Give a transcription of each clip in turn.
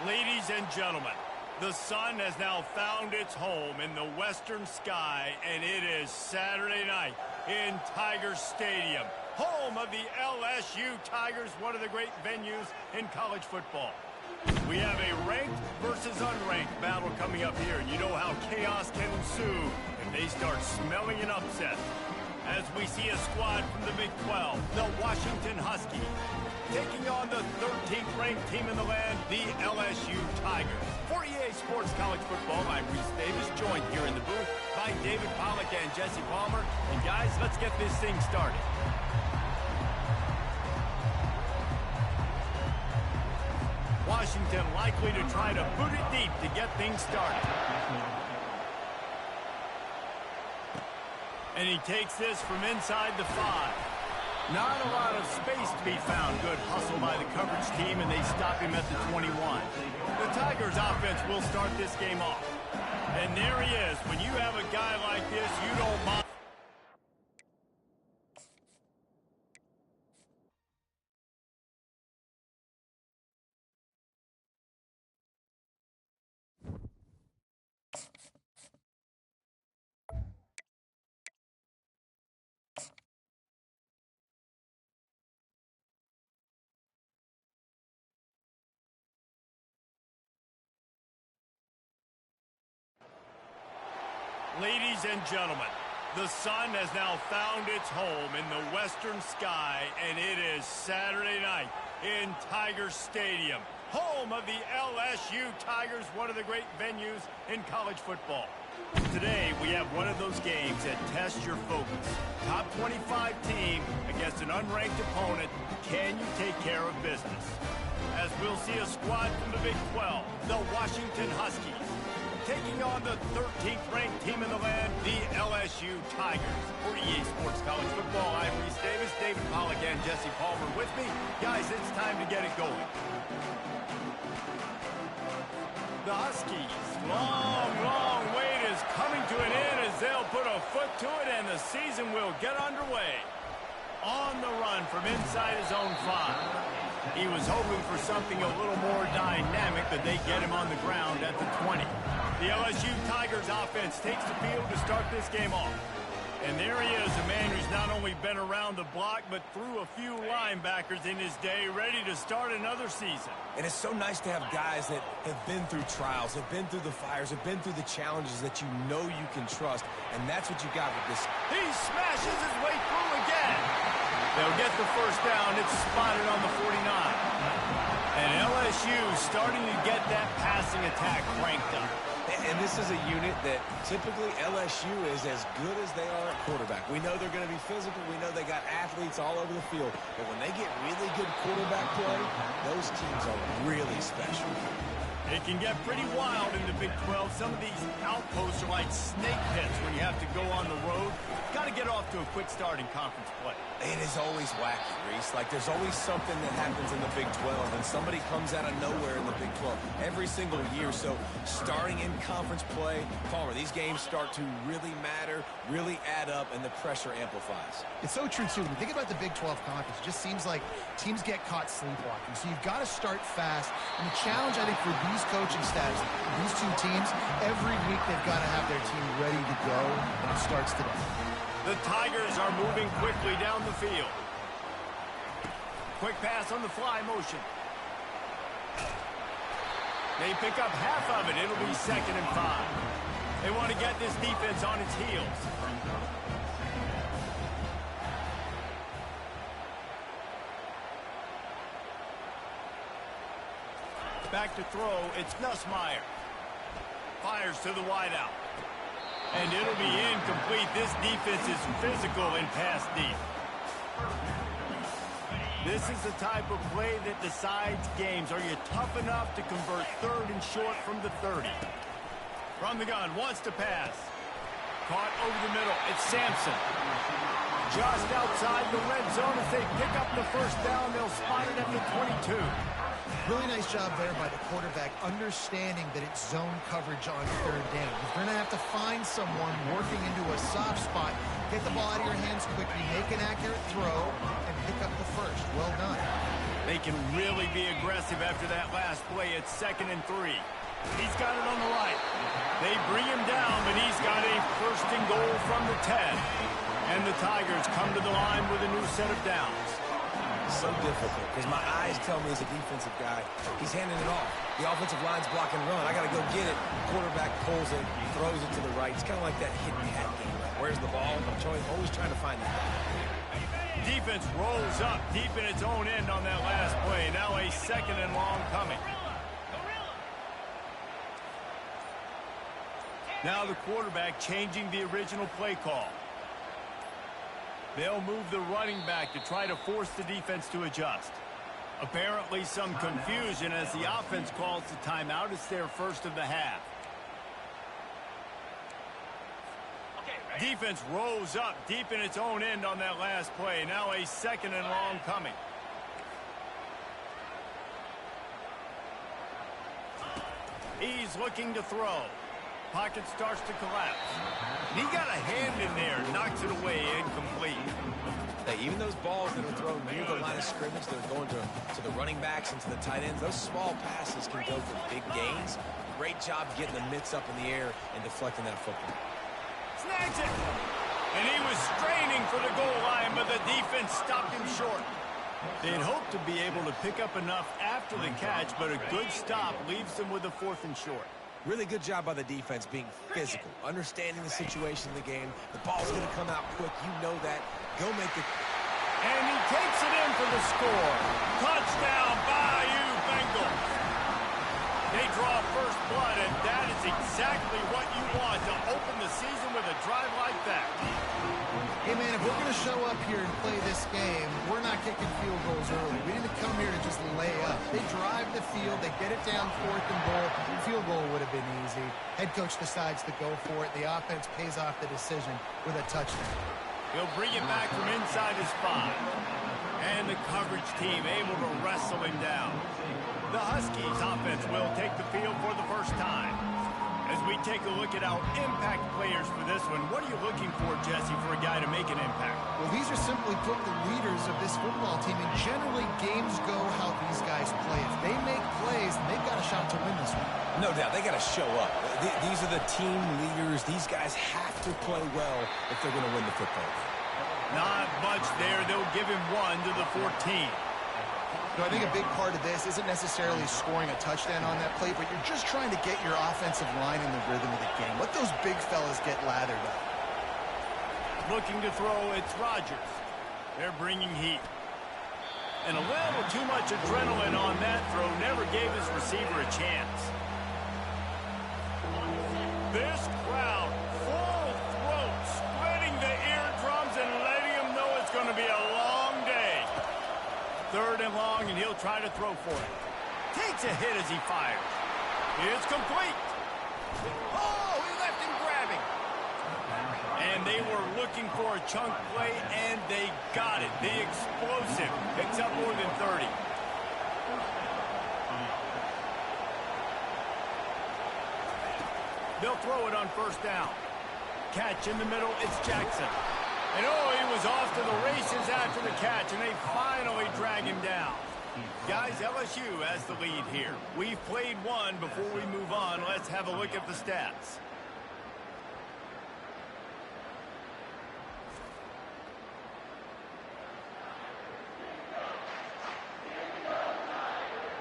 Ladies and gentlemen, the sun has now found its home in the western sky, and it is Saturday night in Tiger Stadium, home of the LSU Tigers, one of the great venues in college football. We have a ranked versus unranked battle coming up here, and you know how chaos can ensue if they start smelling an upset. As we see a squad from the Big 12, the Washington Huskies, taking on the 13th ranked team in the land, the LSU Tigers. For EA Sports College Football, I'm Reese Davis, joined here in the booth by David Pollack and Jesse Palmer. And guys, let's get this thing started. Washington likely to try to boot it deep to get things started. And he takes this from inside the 5. Not a lot of space to be found. Good hustle by the coverage team, and they stop him at the 21. The Tigers offense will start this game off. And there he is. When you have a guy like this, you don't mind. Ladies and gentlemen, the sun has now found its home in the western sky, and it is Saturday night in Tiger Stadium, home of the LSU Tigers, one of the great venues in college football. Today, we have one of those games that tests your focus. Top 25 team against an unranked opponent. Can you take care of business? As we'll see a squad from the Big 12, the Washington Huskies, taking on the 13th ranked team in the land, the LSU Tigers. For EA Sports College Football, I'm Reese Davis, David Pollack, and Jesse Palmer with me. Guys, it's time to get it going. The Huskies, long wait is coming to an end as they'll put a foot to it, and the season will get underway. On the run from inside his own 5. He was hoping for something a little more dynamic, but they get him on the ground at the 20. The LSU Tigers offense takes the field to start this game off. And there he is, a man who's not only been around the block, but threw a few linebackers in his day, ready to start another season. And it's so nice to have guys that have been through trials, have been through the fires, have been through the challenges that you know you can trust. And that's what you got with this. He smashes his way through again. They'll get the first down. It's spotted on the 49. And LSU starting to get that passing attack cranked up. And this is a unit that typically LSU is as good as they are at quarterback. We know they're going to be physical. We know they got athletes all over the field. But when they get really good quarterback play, those teams are really special. It can get pretty wild in the Big 12. Some of these outposts are like snake pits when you have to go on the road. Got to get off to a quick start in conference play. It is always wacky, Reese. Like, there's always something that happens in the Big 12, and somebody comes out of nowhere in the Big 12 every single year. So, starting in conference play, Palmer, these games start to really matter, really add up, and the pressure amplifies. It's so true, too. When you think about the Big 12 conference, it just seems like teams get caught sleepwalking. So, you've got to start fast. And the challenge, I think, for these coaching staffs, these two teams, every week they've got to have their team ready to go, and it starts today. The Tigers are moving quickly down the field. Quick pass on the fly motion. They pick up half of it. It'll be 2nd and 5. They want to get this defense on its heels. Back to throw. It's Nussmeier. Fires to the wideout. And it'll be incomplete. This defense is physical and pass deep. This is the type of play that decides games. Are you tough enough to convert 3rd and short from the 30? From the gun, wants to pass. Caught over the middle. It's Sampson. Just outside the red zone as they pick up the first down. They'll spot it at the 22. Really nice job there by the quarterback, understanding that it's zone coverage on third down. You're going to have to find someone working into a soft spot, get the ball out of your hands quickly, make an accurate throw, and pick up the first. Well done. They can really be aggressive after that last play. It's 2nd and 3. He's got it on the line. They bring him down, but he's got a 1st and goal from the 10. And the Tigers come to the line with a new set of downs. So difficult because my eyes tell me as a defensive guy, he's handing it off. The offensive line's block and run. I got to go get it. Quarterback pulls it, throws it to the right. It's kind of like that hidden hat game. Where's the ball? I'm always trying to find it. Defense rolls up deep in its own end on that last play. Now a 2nd and long coming. Now the quarterback changing the original play call. They'll move the running back to try to force the defense to adjust. Apparently some confusion as the offense calls the timeout. It's their first of the half. Defense rolls up deep in its own end on that last play. Now a 2nd and long coming. He's looking to throw. Pocket starts to collapse. He got a hand in there, knocks it away, incomplete. Hey, even those balls that are thrown near the line of scrimmage, they're going to the running backs and to the tight ends, those small passes can go for big gains. Great job getting the mitts up in the air and deflecting that football. Snags it! And he was straining for the goal line, but the defense stopped him short. They'd hoped to be able to pick up enough after the catch, but a good stop leaves them with a 4th and short. Really good job by the defense being physical, understanding the situation of the game. The ball's going to come out quick. You know that. Go make it. And he takes it in for the score. Touchdown, Bayou Bengals. They draw first blood, and that is exactly what you want to open the season with a drive like that. Hey, man, if we're going to show up here and play this game, we're not kicking field goals early. We didn't come here to just lay up. They drive the field. They get it down 4th and goal. Field goal would have been easy. Head coach decides to go for it. The offense pays off the decision with a touchdown. He'll bring it back from inside his 5. And the coverage team able to wrestle him down. The Huskies offense will take the field for the first time. As we take a look at our impact players for this one, what are you looking for, Jesse, for a guy to make an impact? Well, these are simply put the leaders of this football team, and generally games go how these guys play. If they make plays, they've got a shot to win this one. No doubt, they got to show up. These are the team leaders. These guys have to play well if they're going to win the football game. Not much there. They'll give him 1 to the 14. No, I think a big part of this isn't necessarily scoring a touchdown on that play, but you're just trying to get your offensive line in the rhythm of the game. Let those big fellas get lathered up. Looking to throw, it's Rodgers. They're bringing heat. And a little too much adrenaline on that throw never gave his receiver a chance. This crowd, full throat, splitting the eardrums and letting them know it's going to be a long day. 3rd and long, and he'll try to throw for it. Takes a hit as he fires. It's complete. Oh, he left him grabbing. And they were looking for a chunk play, and they got it. The explosive picks up more than 30. They'll throw it on 1st down. Catch in the middle, it's Jackson. And oh, he was off to the races after the catch, and they finally drag him down. Guys, LSU has the lead here. We've played one. Before we move on, let's have a look at the stats.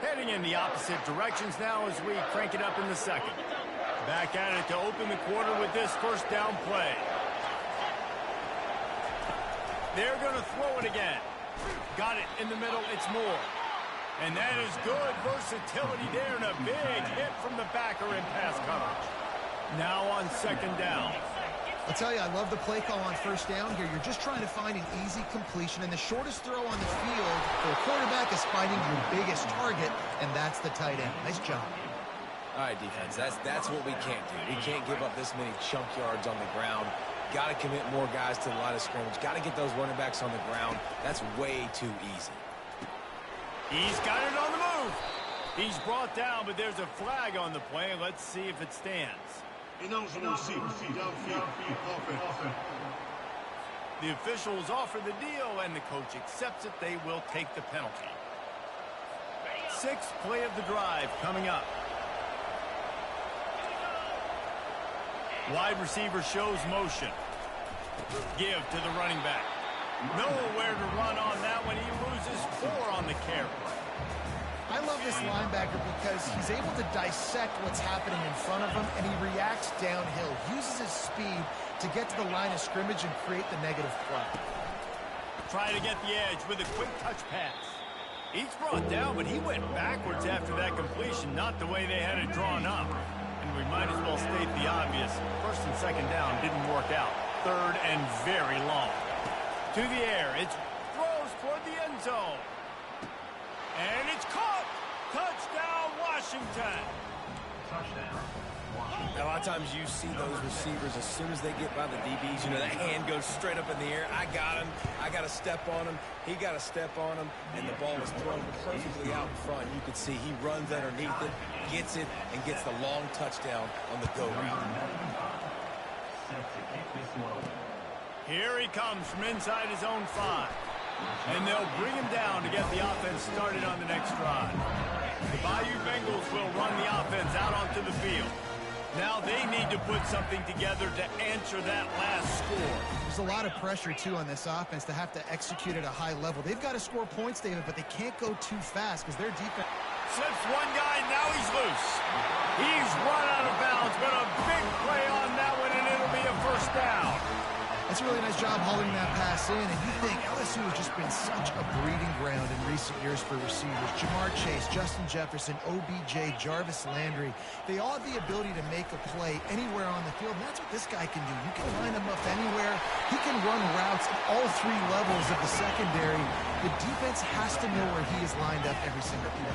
Heading in the opposite directions now as we crank it up in the 2nd. Back at it to open the quarter with this 1st down play. They're going to throw it again. Got it in the middle. It's Moore. And that is good versatility there, and a big hit from the backer in pass coverage. Now on 2nd down. I'll tell you, I love the play call on 1st down here. You're just trying to find an easy completion, and the shortest throw on the field for a quarterback is finding your biggest target, and that's the tight end. Nice job. All right, defense, that's what we can't do. We can't give up this many chunk yards on the ground. Got to commit more guys to the line of scrimmage. Got to get those running backs on the ground. That's way too easy. He's got it on the move. He's brought down, but there's a flag on the play. Let's see if it stands. The officials offer the deal, and the coach accepts it. They will take the penalty. Sixth play of the drive coming up. Wide receiver shows motion. Give to the running back. Nowhere to run on that one. He loses 4 on the carry. I love this linebacker because he's able to dissect what's happening in front of him, and he reacts downhill. Uses his speed to get to the line of scrimmage and create the negative play. Try to get the edge with a quick touch pass. He's brought down, but he went backwards after that completion, not the way they had it drawn up. And we might as well state the obvious. First and second down didn't work out. Third and very long. To the air. It throws toward the end zone. And it's caught. Touchdown, Washington. Touchdown. A lot of times you see those receivers, as soon as they get by the DBs, you know, that hand goes straight up in the air. I got him. I got to step on him. He got to step on him. And the ball is thrown perfectly out in front. You can see he runs underneath it, gets it, and gets the long touchdown on the go route. Here he comes from inside his own 5. And they'll bring him down to get the offense started on the next drive. The Bayou Bengals will run the offense out onto the field. Now they need to put something together to answer that last score. There's a lot of pressure, too, on this offense to have to execute at a high level. They've got to score points, David, but they can't go too fast because their defense... Slips one guy, now he's loose. He's run out of bounds, but a big play on that one, and it'll be a first down. That's a really nice job hauling that pass in, and you think LSU has just been such a breeding ground in recent years for receivers. Jamar Chase, Justin Jefferson, OBJ, Jarvis Landry. They all have the ability to make a play anywhere on the field, and that's what this guy can do. You can line him up anywhere. He can run routes at all 3 levels of the secondary. The defense has to know where he is lined up every single play.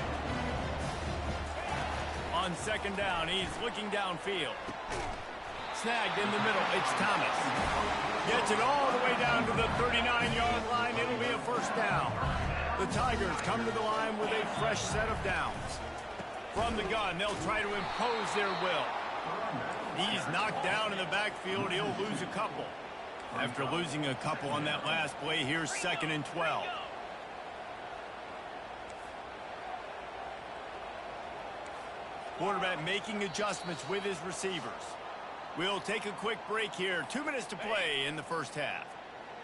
On second down, he's looking downfield. Snagged in the middle, it's Thomas. Gets it all the way down to the 39-yard line. It'll be a first down. The Tigers come to the line with a fresh set of downs. From the gun, they'll try to impose their will. He's knocked down in the backfield. He'll lose a couple. After losing a couple on that last play, here's 2nd and 12. Quarterback making adjustments with his receivers. We'll take a quick break here. 2 minutes to play in the first half.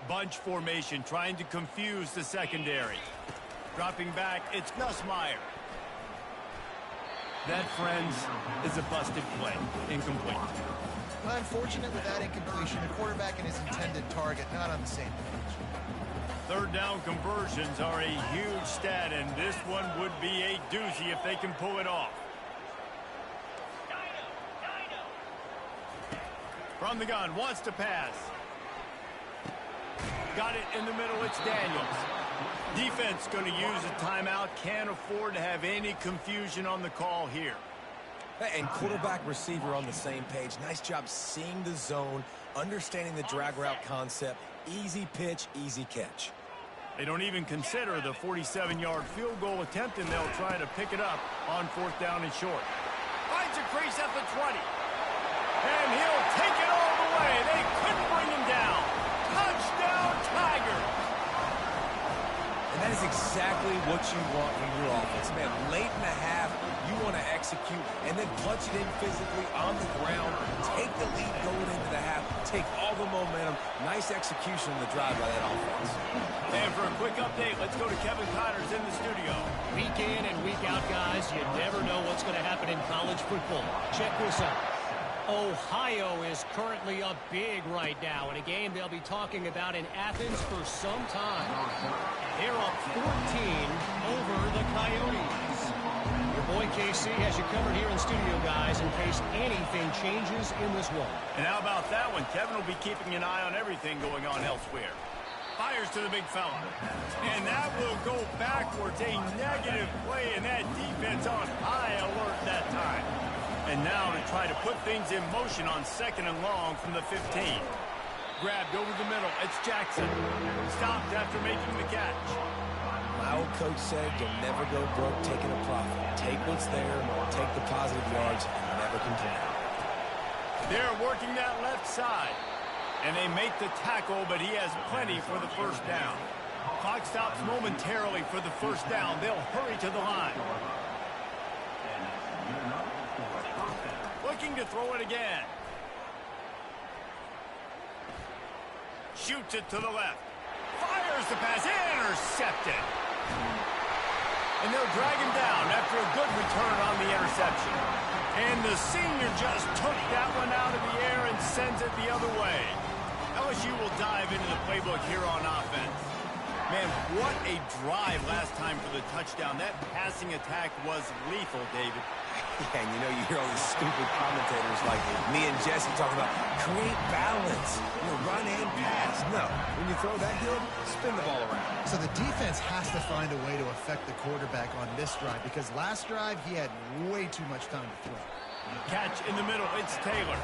Bunch formation trying to confuse the secondary. Dropping back, it's Nussmeier. That, friends, is a busted play. Incomplete. Well, unfortunate with that incompletion. The quarterback and his intended target not on the same page. Third down conversions are a huge stat, and this one would be a doozy if they can pull it off. From the gun, wants to pass. Got it in the middle, it's Daniels. Defense going to use a timeout. Can't afford to have any confusion on the call here. And quarterback receiver on the same page. Nice job seeing the zone, understanding the drag route concept. Easy pitch, easy catch. They don't even consider the 47-yard field goal attempt, and they'll try to pick it up on 4th down and short. Finds a crease at the 20. And he'll take it all the way. They couldn't bring him down. Touchdown, Tigers. And that is exactly what you want from your offense. Man, late in the half, you want to execute and then punch it in physically on the ground. Take the lead going into the half. Take all the momentum. Nice execution in the drive by that offense. And for a quick update, let's go to Kevin Connors in the studio. Week in and week out, guys, you never know what's going to happen in college football. Check this out. Ohio is currently up big right now in a game they'll be talking about in Athens for some time. They're up 14 over the Coyotes. Your boy KC has you covered here in studio, guys, in case anything changes in this one. And how about that one? Kevin will be keeping an eye on everything going on elsewhere. Fires to the big fella. And that will go backwards. A negative play, and that defense on high alert that time. And now to try to put things in motion on 2nd and long from the 15. Grabbed over the middle. It's Jackson. Stopped after making the catch. My old coach said you'll never go broke taking a profit. Take what's there, take the positive yards, and never complain. They're working that left side. And they make the tackle, but he has plenty for the first down. Clock stops momentarily for the first down. They'll hurry to the line. Looking to throw it again. Shoots it to the left. Fires the pass. Intercepted. And they'll drag him down after a good return on the interception. And the senior just took that one out of the air and sends it the other way. LSU will dive into the playbook here on offense. Man, what a drive last time for the touchdown. That passing attack was lethal, David. Yeah, and you know, you hear all these stupid commentators like me and Jesse talk about create balance, run and pass. No, when you throw that good, spin the ball around. So the defense has to find a way to affect the quarterback on this drive because last drive he had way too much time to throw. Catch in the middle. It's Taylor.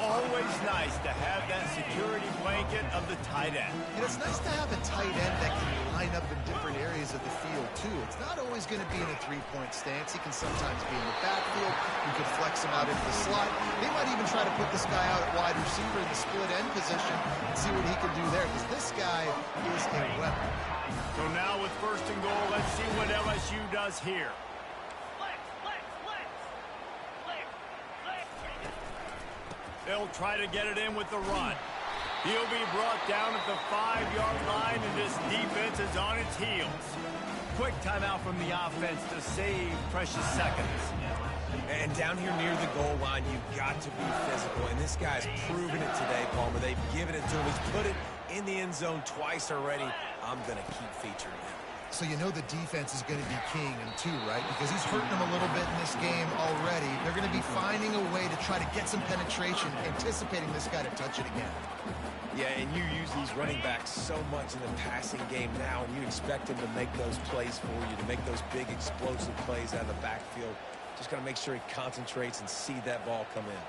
Always nice to have that security blanket of the tight end. And it's nice to have a tight end that can line up in different areas of the field, too. It's not always going to be in a three-point stance. He can sometimes be in the backfield. You could flex him out into the slot. They might even try to put this guy out at wide receiver in the split end position and see what he can do there, because this guy is a weapon. So now with 1st and goal, let's see what LSU does here. They'll try to get it in with the run. He'll be brought down at the 5-yard line, and this defense is on its heels. Quick timeout from the offense to save precious seconds. And down here near the goal line, you've got to be physical. And this guy's proven it today, Palmer. They've given it to him. He's put it in the end zone twice already. I'm going to keep featuring him. So you know the defense is going to be keying him too, right? Because he's hurting them a little bit in this game already. They're going to be finding a way to try to get some penetration, anticipating this guy to touch it again. Yeah, and you use these running backs so much in the passing game now, and you expect him to make those plays for you, to make those big explosive plays out of the backfield. Just got to make sure he concentrates and see that ball come in.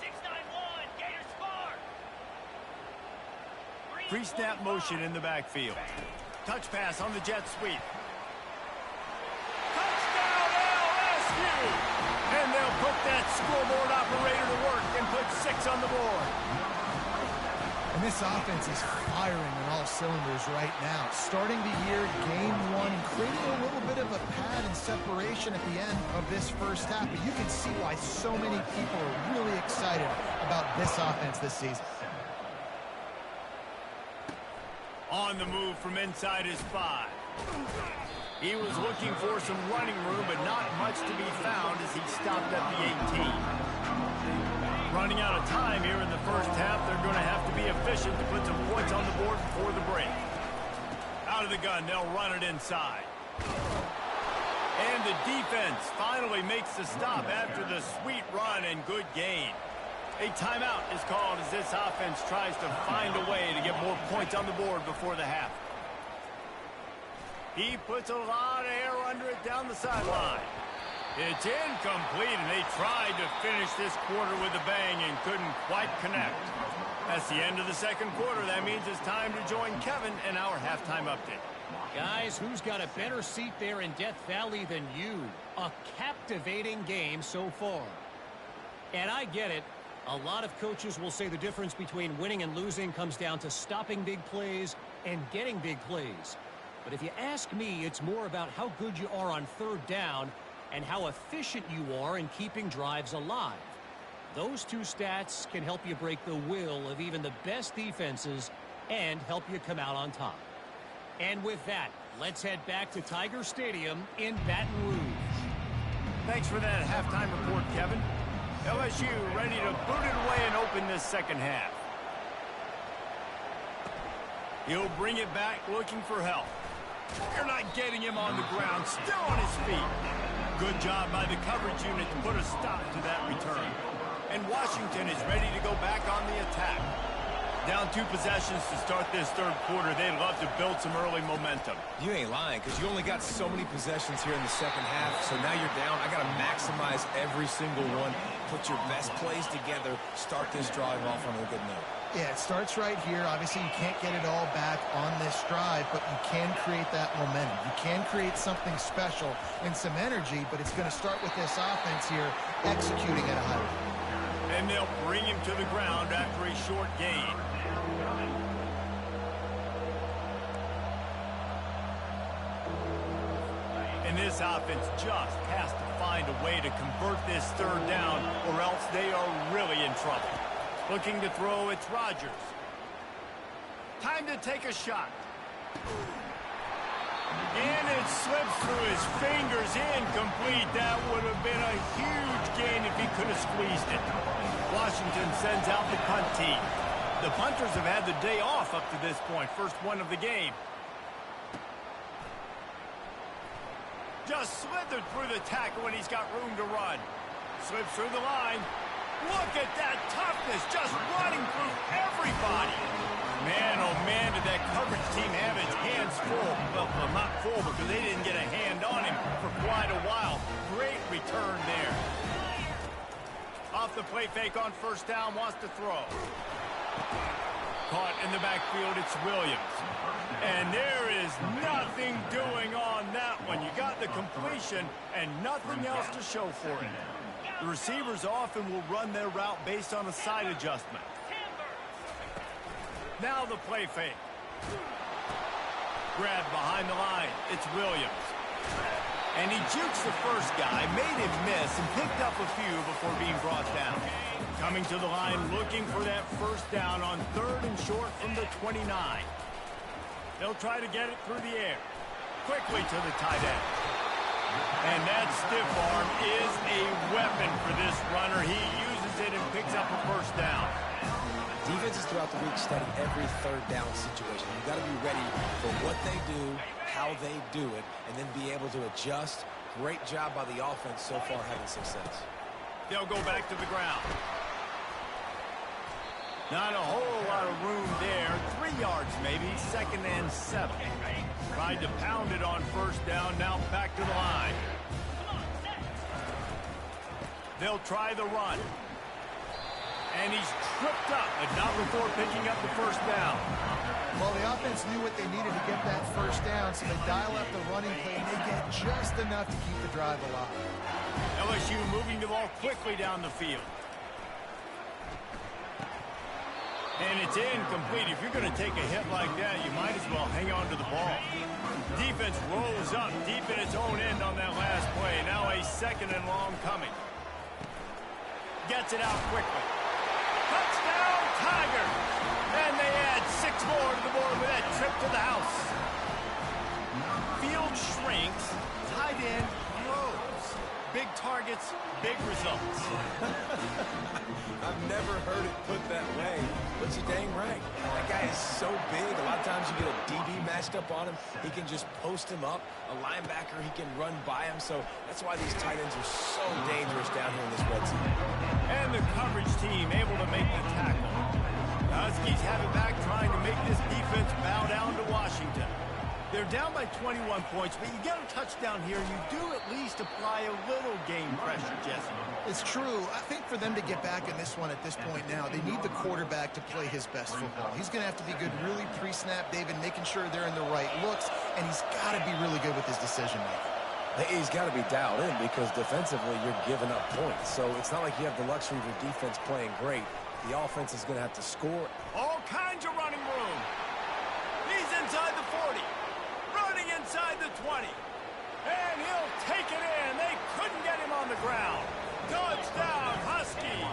6-9-1, Gators score. Pre-snap motion in the backfield. Touch pass on the jet sweep. Touchdown LSU! And they'll put that scoreboard operator to work and put 6 on the board. And this offense is firing on all cylinders right now. Starting the year, game 1, creating a little bit of a pad and separation at the end of this first half. But you can see why so many people are really excited about this offense this season. On the move from inside his 5. He was looking for some running room, but not much to be found as he stopped at the 18. Running out of time here in the first half, they're going to have to be efficient to put some points on the board before the break. Out of the gun, they'll run it inside. And the defense finally makes the stop after the sweet run and good gain. A timeout is called as this offense tries to find a way to get more points on the board before the half. He puts a lot of air under it down the sideline. It's incomplete, and they tried to finish this quarter with a bang and couldn't quite connect. That's the end of the second quarter. That means it's time to join Kevin in our halftime update. Guys, who's got a better seat there in Death Valley than you? A captivating game so far. And I get it. A lot of coaches will say the difference between winning and losing comes down to stopping big plays and getting big plays. But if you ask me, it's more about how good you are on 3rd down and how efficient you are in keeping drives alive. Those two stats can help you break the will of even the best defenses and help you come out on top. And with that, let's head back to Tiger Stadium in Baton Rouge. Thanks for that halftime report, Kevin. LSU ready to boot it away and open this second half. He'll bring it back looking for help. They're not getting him on the ground, still on his feet. Good job by the coverage unit to put a stop to that return. And Washington is ready to go back on the attack. Down 2 possessions to start this third quarter. They'd love to build some early momentum. You ain't lying, because you only got so many possessions here in the second half, so now you're down. I got to maximize every single one. Put your best plays together. Start this drive off on a good note. Yeah, it starts right here. Obviously, you can't get it all back on this drive, but you can create that momentum. You can create something special and some energy, but it's going to start with this offense here executing at a high level. And they'll bring him to the ground after a short gain. And this offense just has to find a way to convert this third down, or else they are really in trouble. Looking to throw, it's Rodgers. Time to take a shot. And it slips through his fingers, incomplete. That would have been a huge gain if he could have squeezed it. Washington sends out the punt team. The punters have had the day off up to this point. First one of the game. Just slithered through the tackle when he's got room to run. Slips through the line. Look at that toughness, just running through everybody. Man, oh man, did that coverage team have its hands full. Well, not full because they didn't get a hand on him for quite a while. Great return there. Off the play fake on first down, wants to throw. Caught in the backfield, it's Williams. And there is nothing doing on that one. You got the completion and nothing else to show for it. The receivers often will run their route based on a side adjustment. Now the play fake. Grab behind the line. It's Williams. And he jukes the first guy, made him miss, and picked up a few before being brought down. Coming to the line, looking for that first down on 3rd and short from the 29. They'll try to get it through the air. Quickly to the tight end. And that stiff arm is a weapon for this runner. He uses it and picks up a first down. Defenses throughout the week study every third down situation. You've got to be ready for what they do, how they do it, and then be able to adjust. Great job by the offense so far having success. They'll go back to the ground. Not a whole lot of room there. 3 yards maybe, 2nd and 7. Tried to pound it on first down, now back to the line. They'll try the run. And he's tripped up, but not before picking up the first down. Well, the offense knew what they needed to get that first down, so they dial up the running play, and they get just enough to keep the drive alive. LSU moving the ball quickly down the field. And it's incomplete. If you're going to take a hit like that, you might as well hang on to the ball. Defense rolls up deep in its own end on that last play. Now a 2nd and long coming. Gets it out quickly. Touchdown, Tigers! And they add 6 more to the board with that trip to the house. Field shrinks. Tight end grows. Big targets, big results. I've never heard it put that way, but you're dang right. That guy is so big. A lot of times you get a DB matched up on him. He can just post him up. A linebacker, he can run by him. So that's why these tight ends are so dangerous down here in this red zone. And the coverage team able to make the tackle. The Huskies have it back, trying to make this defense bow down to Washington. They're down by 21 points, but you get a touchdown here, and you do at least apply a little game pressure, Jesse. It's true. I think for them to get back in this one at this point now, they need the quarterback to play his best football. He's going to have to be good really pre-snap, David, making sure they're in the right looks, and he's got to be really good with his decision-making. He's got to be dialed in because defensively you're giving up points. So it's not like you have the luxury of your defense playing great. The offense is going to have to score. All kinds of running room. He's inside the 40. Running inside the 20. And he'll take it in. They couldn't get him on the ground. Touchdown, Huskies.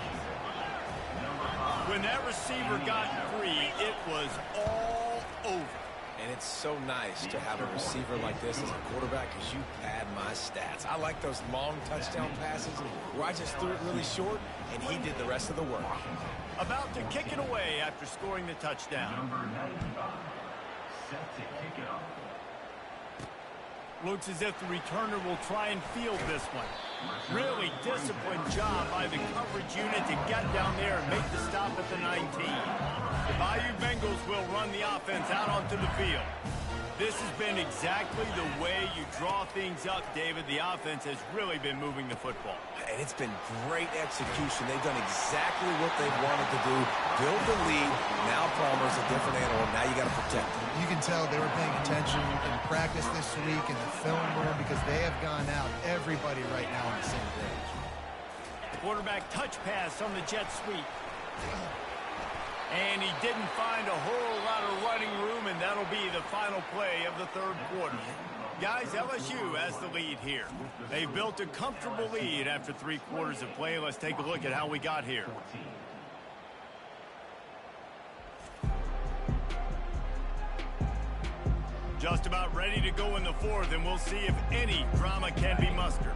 When that receiver got free, it was all over. And it's so nice to have a receiver like this as a quarterback because you pad my stats. I like those long touchdown passes where I just threw it really short and he did the rest of the work. About to kick it away after scoring the touchdown. Looks as if the returner will try and field this one. Really disciplined job by the coverage unit to get down there and make the stop at the 19. The Bayou Bengals will run the offense out onto the field. This has been exactly the way you draw things up, David. The offense has really been moving the football. And it's been great execution. They've done exactly what they've wanted to do. Build the lead. Now Palmer's a different animal. Now you got to protect him. You can tell they were paying attention in practice this week in the film room because they have gone out, everybody right now on the same page. Quarterback touch pass on the jet sweep. And he didn't find a whole lot of running room, and that'll be the final play of the third quarter. Guys, LSU has the lead here. They've built a comfortable lead after 3 quarters of play. Let's take a look at how we got here. Just about ready to go in the fourth, and we'll see if any drama can be mustered.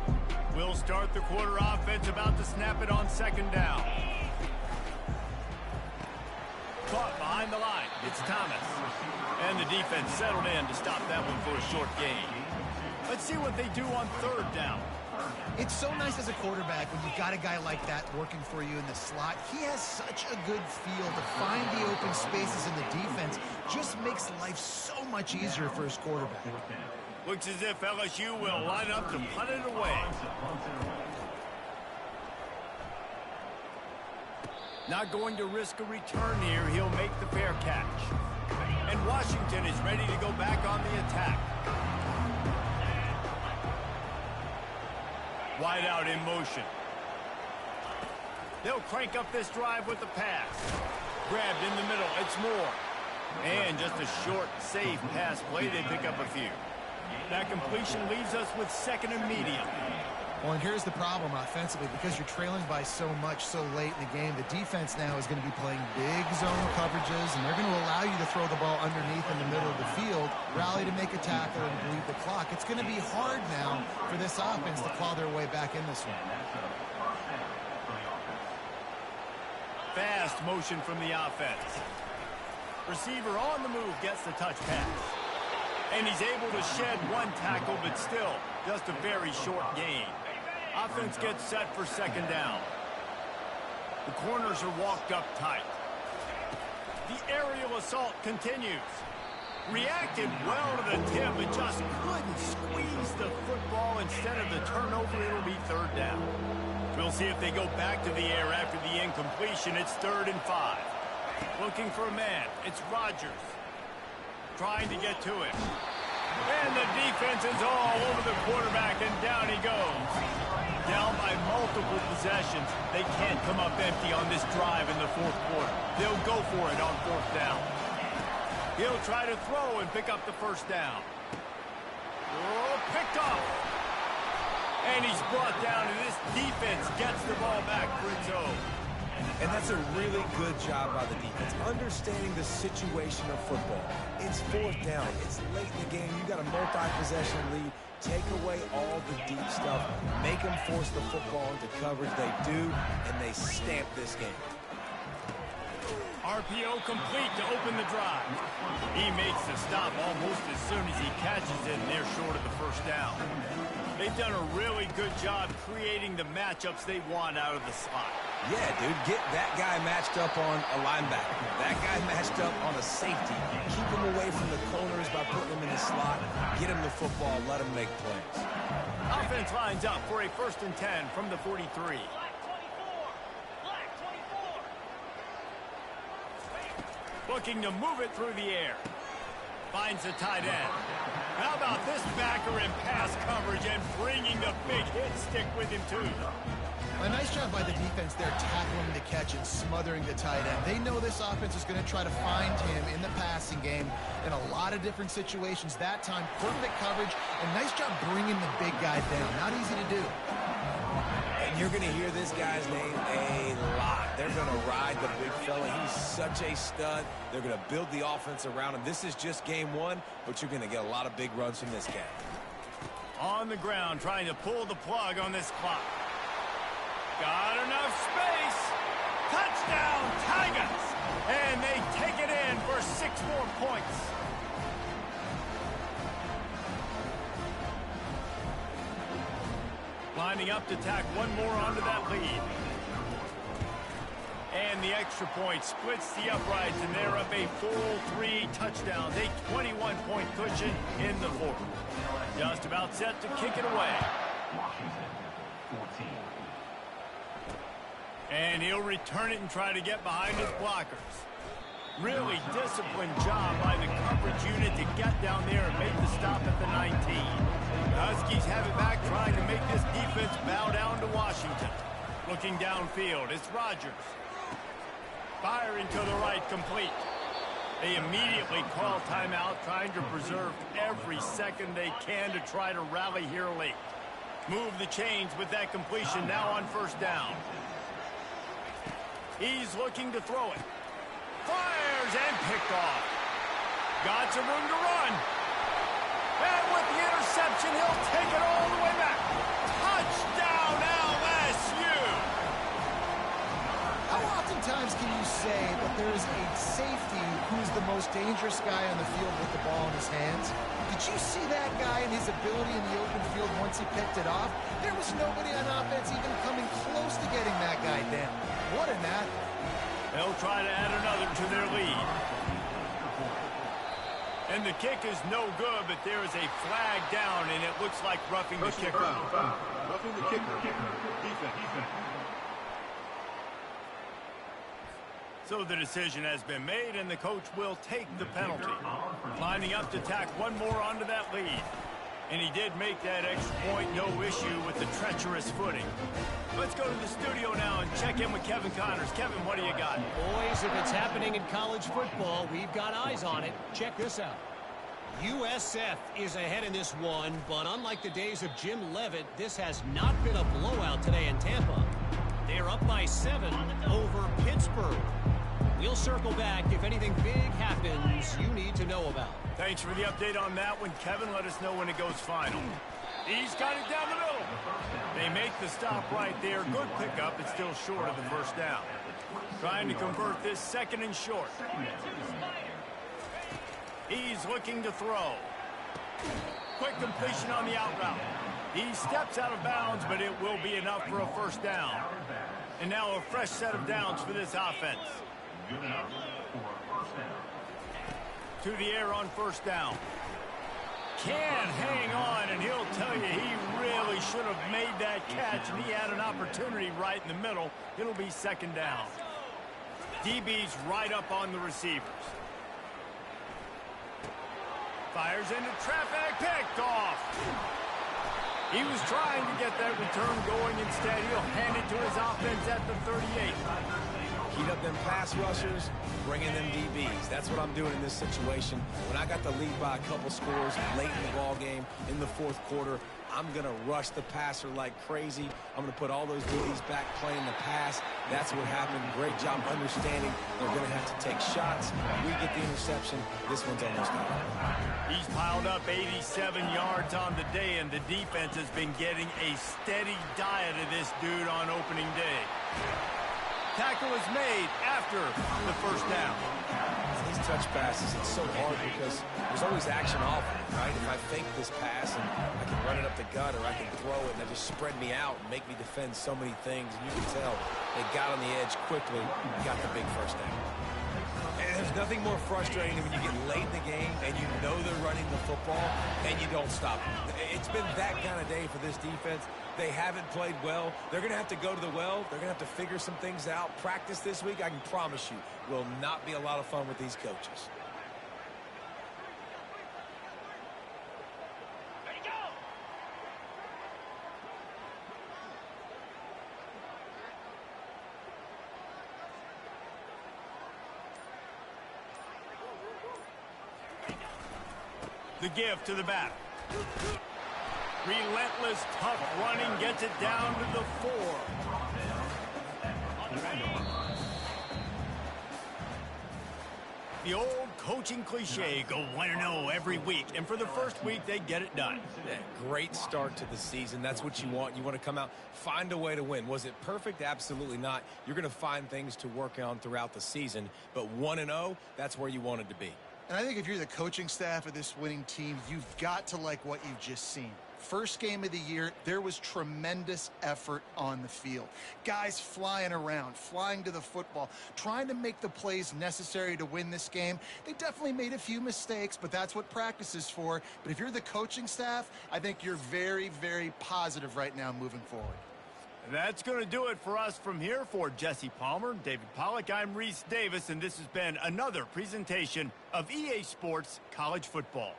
We'll start the quarter offense, about to snap it on second down. Caught behind the line. It's Thomas. And the defense settled in to stop that one for a short gain. Let's see what they do on third down. It's so nice as a quarterback when you've got a guy like that working for you in the slot. He has such a good feel to find the open spaces in the defense. Just makes life so much easier for his quarterback. Looks as if LSU will line up to punt it away. Not going to risk a return here. He'll make the fair catch. And Washington is ready to go back on the attack. Wide out in motion. They'll crank up this drive with the pass. Grabbed in the middle. It's Moore. And just a short, safe pass play. They pick up a few. That completion leaves us with second and medium. Well, and here's the problem offensively. Because you're trailing by so much so late in the game, the defense now is going to be playing big zone coverages, and they're going to allow you to throw the ball underneath in the middle of the field, rally to make a tackle, and bleed the clock. It's going to be hard now for this offense to claw their way back in this one. Fast motion from the offense. Receiver on the move gets the touch pass. And he's able to shed one tackle, but still just a very short gain. Offense gets set for second down. The corners are walked up tight. The aerial assault continues. Reacted well to the tip, but just couldn't squeeze the football. Instead of the turnover, it'll be third down. We'll see if they go back to the air after the incompletion. It's 3rd and 5. Looking for a man. It's Rodgers. Trying to get to him. And the defense is all over the quarterback, and down he goes. Down by multiple possessions. They can't come up empty on this drive in the fourth quarter. They'll go for it on 4th down. He'll try to throw and pick up the first down. Oh, picked off. And he's brought down, and this defense gets the ball back for its own. And that's a really good job by the defense, understanding the situation of football. It's 4th down. It's late in the game. You got a multi-possession lead. Take away all the deep stuff. Make them force the football into coverage. They do, and they stamp this game. RPO complete to open the drive. He makes the stop almost as soon as he catches it, and they're short of the first down. They've done a really good job creating the matchups they want out of the slot. Yeah, dude, get that guy matched up on a linebacker. That guy matched up on a safety. Keep him away from the corners by putting him in the slot. Get him the football. Let him make plays. Offense lines up for a 1st and 10 from the 43. Looking to move it through the air. Finds the tight end. How about this backer in pass coverage and bringing the big hit stick with him, too? A nice job by the defense there, tackling the catch and smothering the tight end. They know this offense is going to try to find him in the passing game in a lot of different situations. That time, perfect coverage, and nice job bringing the big guy down. Not easy to do. And you're going to hear this guy's name a lot. They're going to ride the big fella. He's such a stud. They're going to build the offense around him. This is just game 1, but you're going to get a lot of big runs from this guy. On the ground, trying to pull the plug on this clock. Got enough space. Touchdown, Tigers. And they take it in for 6 more points. Lining up to tack one more onto that lead. And the extra point, splits the uprights, and they're up a full 3 touchdowns, a 21-point cushion in the fourth. Just about set to kick it away. And he'll return it and try to get behind his blockers. Really disciplined job by the coverage unit to get down there and make the stop at the 19. The Huskies have it back, trying to make this defense bow down to Washington. Looking downfield, it's Rodgers. Firing to the right, complete. They immediately call timeout, trying to preserve every second they can to try to rally here late. Move the chains with that completion, now on first down. He's looking to throw it. Fires and picked off. Got some room to run. And with the interception, he'll take it all the way back. Touchdown, LSU! How oftentimes can you say that there is a safety who's the most dangerous guy on the field with the ball in his hands? Did you see that guy and his ability in the open field once he picked it off? There was nobody on offense even coming close to getting that guy down. What an athlete. They'll try to add another to their lead. And the kick is no good, but there is a flag down, and it looks like roughing the kicker. Roughing the kicker. Defense. So the decision has been made, and the coach will take the penalty. Lining up to tack one more onto that lead. And he did make that extra point, no issue with the treacherous footing. Let's go to the studio now and check in with Kevin Connors. Kevin, what do you got? Boys, if it's happening in college football, we've got eyes on it. Check this out. USF is ahead in this one, but unlike the days of Jim Leavitt, this has not been a blowout today in Tampa. They're up by 7 over Pittsburgh. We'll circle back if anything big happens you need to know about. Thanks for the update on that one, Kevin. Let us know when it goes final. He's got it down the middle. They make the stop right there. Good pickup. It's still short of the first down. Trying to convert this second and short. He's looking to throw. Quick completion on the out route. He steps out of bounds, but it will be enough for a first down. And now a fresh set of downs for this offense. To the air on first down. Can't hang on, and he'll tell you he really should have made that catch, and he had an opportunity right in the middle. It'll be second down. DB's right up on the receivers. Fires into traffic, picked off. He was trying to get that return going. Instead, he'll hand it to his offense at the 38. Heat up them pass rushers, bring in them DBs. That's what I'm doing in this situation. When I got the lead by a couple scores late in the ball game in the fourth quarter, I'm going to rush the passer like crazy. I'm going to put all those DBs back playing the pass. That's what happened. Great job understanding they're going to have to take shots. We get the interception. This one's almost over. He's piled up 87 yards on the day, and the defense has been getting a steady diet of this dude on opening day. Tackle is made after the first down. These touch passes, it's so hard because there's always action off of it, right? If I fake this pass and I can run it up the gut, or I can throw it and they just spread me out and make me defend so many things, and you can tell they got on the edge quickly and got the big first down. And there's nothing more frustrating than when you get late in the game and you know they're running the football and you don't stop them. It's been that kind of day for this defense. They haven't played well. They're going to have to go to the well. They're going to have to figure some things out. Practice this week, I can promise you, will not be a lot of fun with these coaches. The give to the back. Relentless, tough running gets it down to the 4. The old coaching cliche, go 1-0 every week. And for the first week, they get it done. Yeah, great start to the season. That's what you want. You want to come out, find a way to win. Was it perfect? Absolutely not. You're going to find things to work on throughout the season. But 1-0, that's where you wanted to be. And I think if you're the coaching staff of this winning team, you've got to like what you've just seen. First game of the year, there was tremendous effort on the field. Guys flying around, flying to the football, trying to make the plays necessary to win this game. They definitely made a few mistakes, but that's what practice is for. But if you're the coaching staff, I think you're very, very positive right now moving forward. That's going to do it for us from here. For Jesse Palmer, David Pollack, I'm Reese Davis, and this has been another presentation of EA Sports College Football.